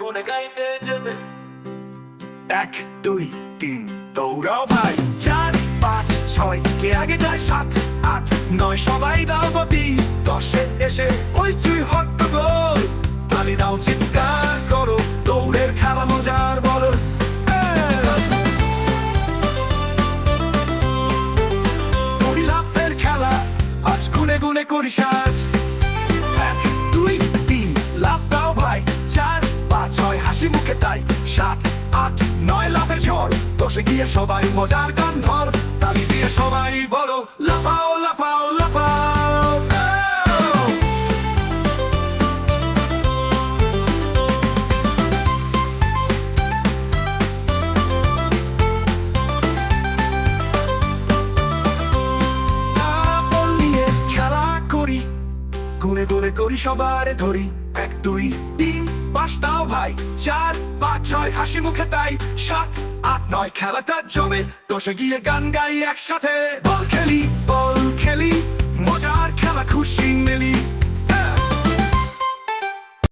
গুনে গাইতে যেতে। 1 2 3 দৌড়াও ভাই, 4 5 6 কে আগে যায়, 7 8 9 সবাই দাও গতি, 10-এ এসে ওই চুই হট্টগোল, তালি দাও চিৎকার করো, দৌড়ের খেলা মজার বলো। দড়ি লাফের খেলা আজ গুনে গুনে করি সাজ। 1 2 3 লাফ দাও ভাই, 4 5 6 হাসি মুখে তাই, 7 8 9 লাফের ঝড়, 10-এ গিয়ে সবাই মজার গান ধর, তালি দিয়ে সবাই বলো লাফাও লাফাও লাফাও। আপন নিয়ে খেলা করি, গুনে গুনে করি সবারে ধরি। 1 2 3 5 দাও ভাই, 4 5 6 হাসি মুখে তাই, 7 8 9 খেলাটা জমে, 10-এ গিয়ে গান গাই একসাথে, বল খেলি বল